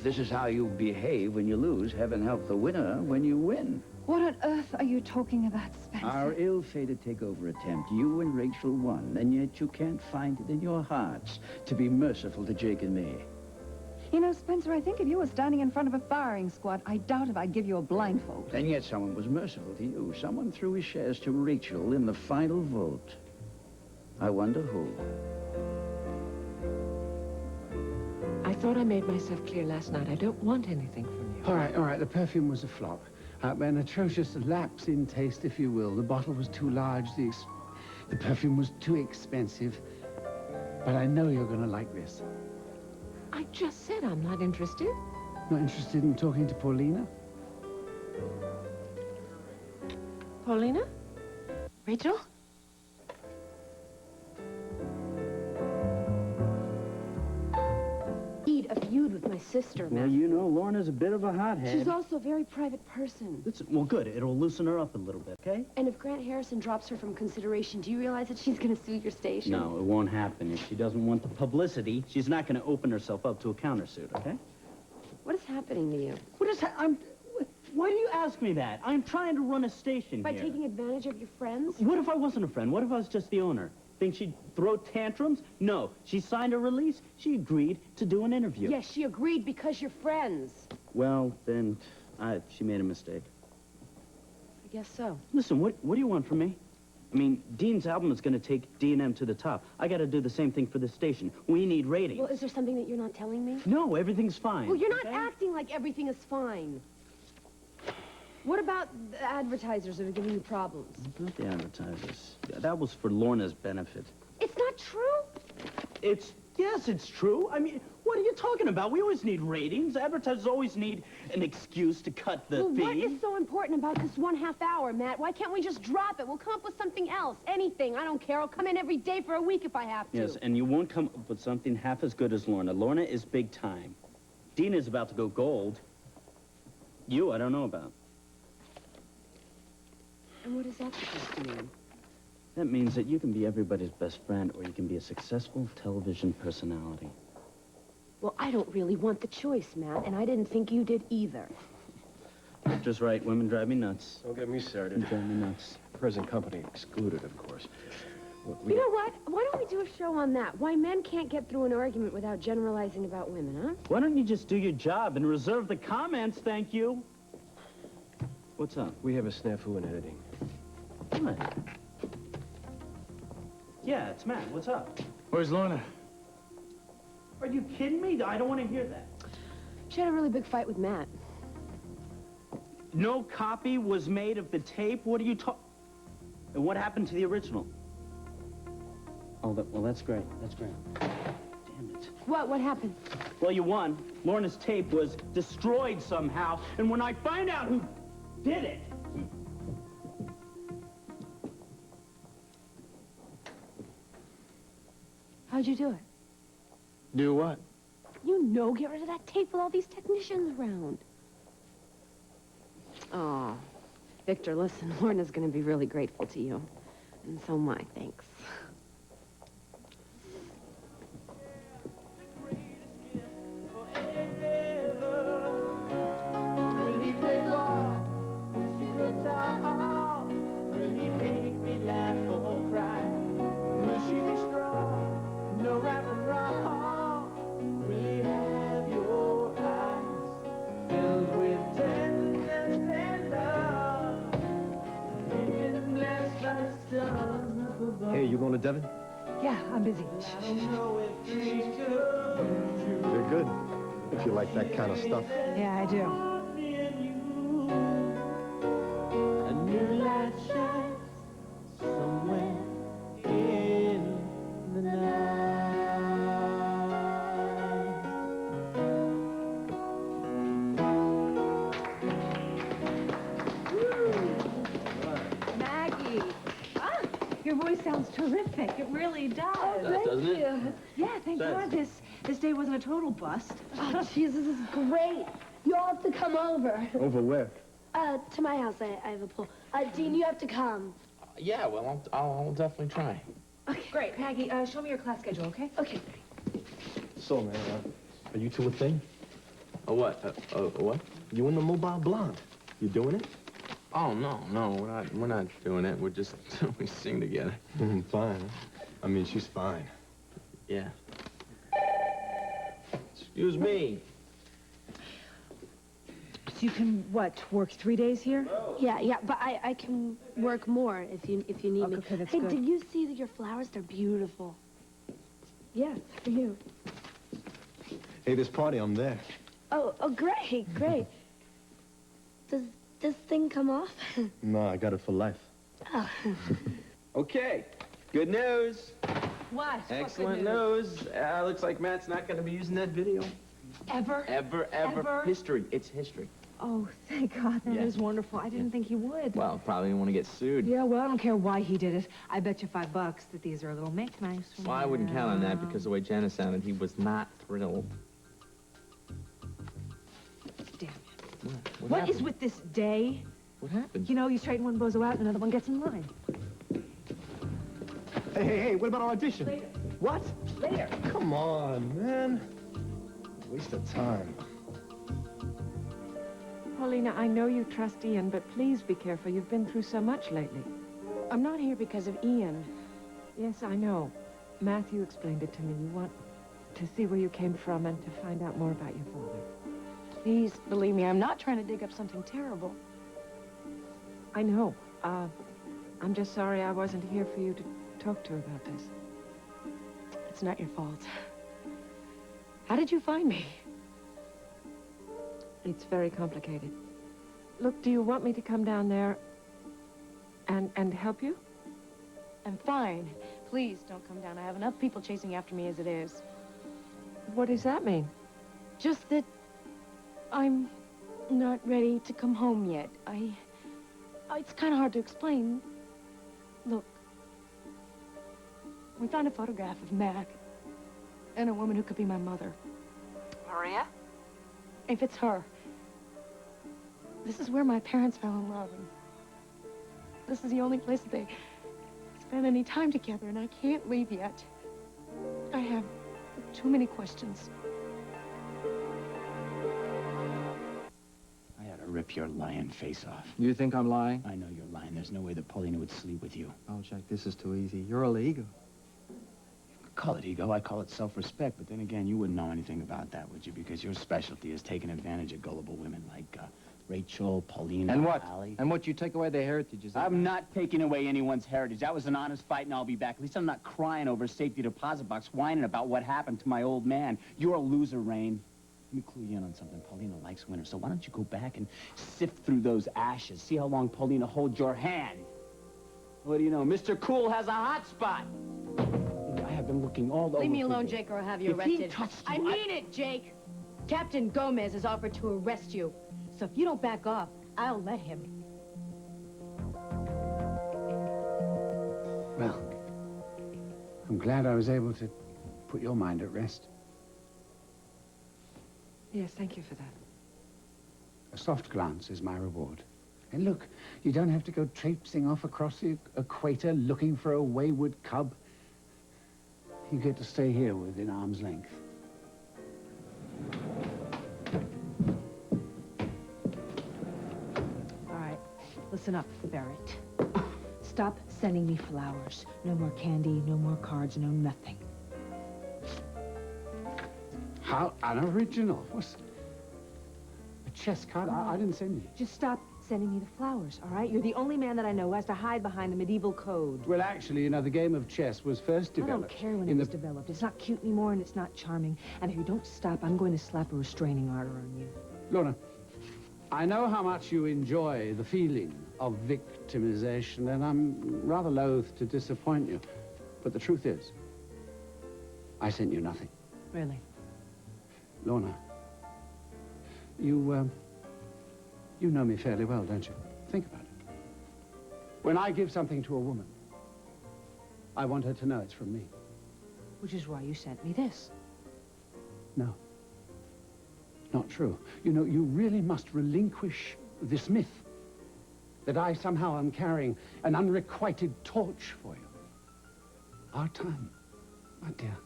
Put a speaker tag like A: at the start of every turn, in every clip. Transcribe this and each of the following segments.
A: this is how you behave when you lose, heaven help the winner when you win.
B: What on earth are you talking about, Spencer?
A: Our ill-fated takeover attempt, you and Rachel won, and yet you can't find it in your hearts to be merciful to Jake and me.
B: You know, Spencer, I think if you were standing in front of a firing squad, I doubt if I'd give you a blindfold.
A: And yet someone was merciful to you. Someone threw his shares to Rachel in the final vote. I wonder who.
C: I thought I made myself clear last night. I don't want anything from you.
D: All right. The perfume was a flop. An atrocious lapse in taste, if you will. The bottle was too large. The perfume was too expensive. But I know you're going to like this.
C: I just said I'm not interested.
D: Not interested in talking to Paulina?
C: Paulina?
E: Rachel?
F: A feud with my sister, Matt.
G: Well, you know, Lorna's a bit of a hothead.
F: She's also a very private person.
G: Well, good. It'll loosen her up a little bit, okay?
F: And if Grant Harrison drops her from consideration, do you realize that she's going to sue your station?
G: No, it won't happen. If she doesn't want the publicity, she's not going to open herself up to a countersuit, okay?
F: What is happening to you?
G: Why do you ask me that? I'm trying to run a station
F: By
G: here.
F: taking advantage of your friends?
G: What if I wasn't a friend? What if I was just the owner? Think she'd throw tantrums? No. She signed a release. She agreed to do an interview.
F: Yes, she agreed because you're friends.
G: Well, then, she made a mistake.
F: I guess so.
G: Listen, what do you want from me? I mean, Dean's album is going to take D&M to the top. I got to do the same thing for this station. We need ratings.
F: Well, is there something that you're not telling me?
G: No, everything's fine.
F: Well, you're not acting like everything is fine. What about the advertisers that are giving you problems?
G: Not the advertisers. That was for Lorna's benefit.
F: It's not true.
G: Yes, it's true. I mean, what are you talking about? We always need ratings. Advertisers always need an excuse to cut the fee.
F: What is so important about this 1/2 hour, Matt? Why can't we just drop it? We'll come up with something else. Anything. I don't care. I'll come in every day for a week if I have to.
G: Yes, and you won't come up with something half as good as Lorna. Lorna is big time. Dean is about to go gold. You, I don't know about.
F: And what is that supposed to mean?
G: That means that you can be everybody's best friend, or you can be a successful television personality.
F: Well, I don't really want the choice, Matt, and I didn't think you did either.
G: Victor's right. Women drive me nuts.
H: Don't get me started.
G: They drive me nuts.
H: Present company excluded, of course.
F: You know what? Why don't we do a show on that? Why men can't get through an argument without generalizing about women, huh?
G: Why don't you just do your job and reserve the comments, thank you? What's up?
H: We have a snafu in editing.
G: What? Yeah, it's Matt. What's up?
H: Where's Lorna?
G: Are you kidding me? I don't want to hear that.
F: She had a really big fight with Matt.
G: No copy was made of the tape? What are you talking... And what happened to the original? Oh, well, that's great. That's great. Damn it.
F: What happened?
G: Well, you won. Lorna's tape was destroyed somehow, and when I find out who did it...
F: How'd you do it?
H: Do what?
F: You know, get rid of that tape with all these technicians around. Oh, Victor, listen, Lorna's going to be really grateful to you. And so am I, thanks.
H: Hey, you going to Devon?
B: Yeah, I'm busy.
H: You're good, if you like that kind of stuff.
B: Yeah, I do.
I: A new light shines somewhere in the night.
B: Maggie. Your voice sounds terrific. It really does.
F: Oh, thank
G: doesn't it?
F: you.
B: Yeah, thank God this day wasn't a total bust.
F: Oh, jeez, this is great. You all have to come over.
H: Over where?
F: To my house. I have a pool. Dean, you have to come.
J: Yeah, well, I'll definitely try.
F: Okay.
B: Great. Maggie, show me your class schedule, okay?
F: Okay.
H: So, man, are you two a thing?
J: A what? A what?
H: You and the mobile blonde. You doing it?
J: Oh, no, we're not doing it. We're just, we sing together.
H: Fine. I mean, she's fine.
J: Yeah. Excuse me.
E: So you can, what, work 3 days here?
F: Yeah, but I can work more if you need me.
E: Okay, that's
F: hey,
E: good.
F: did you see your flowers? They're beautiful.
E: Yeah, for you.
H: Hey, this party, I'm there.
F: Oh, great. Does this thing come off?
H: No, I got it for life.
F: Oh.
G: Okay, good news.
E: What?
G: Excellent news. Looks like Matt's not going to be using that video.
E: Ever?
J: Ever. History. It's history.
E: Oh, thank God. That
J: Yeah.
E: is wonderful. I didn't think he would.
J: Well, probably didn't want to get sued.
E: Yeah, well, I don't care why he did it. I bet you $5 that these are a little make-nice.
J: Well, I wouldn't count on that because the way Janice sounded, he was not thrilled.
E: Damn it.
J: What
E: What is
J: happened?
E: with this day?
J: What happened?
E: You know, you straighten one bozo out and another one gets in line.
H: Hey, what about audition?
E: Later.
H: What?
E: Later.
H: Come on, man. Waste of time.
C: Paulina, I know you trust Ian, but please be careful. You've been through so much lately.
F: I'm not here because of Ian.
C: Yes, I know. Matthew explained it to me. You want to see where you came from and to find out more about your father.
F: Please, believe me, I'm not trying to dig up something terrible.
C: I know. I'm just sorry I wasn't here for you to talk to about this.
F: It's not your fault. How did you find me?
C: It's very complicated. Look, do you want me to come down there and help you?
F: I'm fine. Please don't come down. I have enough people chasing after me as it is.
C: What does that mean?
F: Just that I'm not ready to come home yet. It's kind of hard to explain. Look, we found a photograph of Mac and a woman who could be my mother.
C: Maria?
F: If it's her, this is where my parents fell in love. And this is the only place that they spend any time together, and I can't leave yet. I have too many questions.
A: I ought to rip your lying face off.
K: You think I'm lying?
A: I know you're lying. There's no way that Paulina would sleep with you.
K: Oh, Jack, this is too easy. You're all ego.
A: Call it ego, I call it self-respect, but then again, you wouldn't know anything about that, would you? Because your specialty is taking advantage of gullible women like Rachel, Paulina,
K: And what?
A: Allie.
K: And what, you take away their heritage, is that
A: I'm not taking away anyone's heritage. That was an honest fight, and I'll be back. At least I'm not crying over a safety deposit box, whining about what happened to my old man. You're a loser, Rain. Let me clue you in on something. Paulina likes winter, so why don't you go back and sift through those ashes? See how long Paulina holds your hand. What do you know? Mr. Cool has a hot spot. I have been looking all over.
F: Leave me
A: for
F: alone,
A: you.
F: Jake, or I'll have you
A: If he
F: arrested.
A: touched you,
F: I mean it, Jake. Captain Gomez has offered to arrest you. So if you don't back off, I'll let him.
D: Well, I'm glad I was able to put your mind at rest.
C: Yes, thank you for that.
D: A soft glance is my reward. And look, you don't have to go traipsing off across the equator looking for a wayward cub. You get to stay here within arm's length.
E: All right, listen up, Barrett. Stop sending me flowers. No more candy, no more cards, no nothing.
D: How unoriginal. What's a chess card? I didn't send you.
E: Just stop sending me the flowers, all right? You're the only man that I know who has to hide behind the medieval code.
D: Well, actually, you know, the game of chess was first
E: I
D: developed.
E: don't care when it
D: in
E: was developed. It's not cute anymore, and it's not charming. And if you don't stop, I'm going to slap a restraining order on you.
D: Lorna, I know how much you enjoy the feeling of victimization, and I'm rather loath to disappoint you. But the truth is, I sent you nothing.
E: Really?
D: Lorna, you know me fairly well, don't you? Think about it. When I give something to a woman, I want her to know it's from me.
E: Which is why you sent me this.
D: No. Not true. You know, you really must relinquish this myth that I somehow am carrying an unrequited torch for you. Our time, my dear,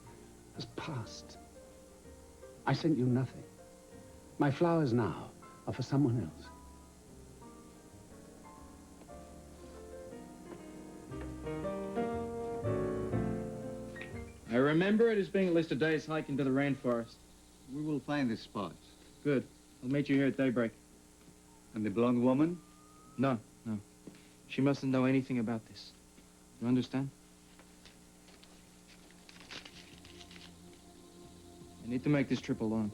D: has passed. I sent you nothing. My flowers now are for someone else.
K: I remember it as being at least a day's hike into the rainforest.
L: We will find the spot.
K: Good. I'll meet you here at daybreak.
L: And the blonde woman?
K: No, no. She mustn't know anything about this. You understand? I need to make this trip alone.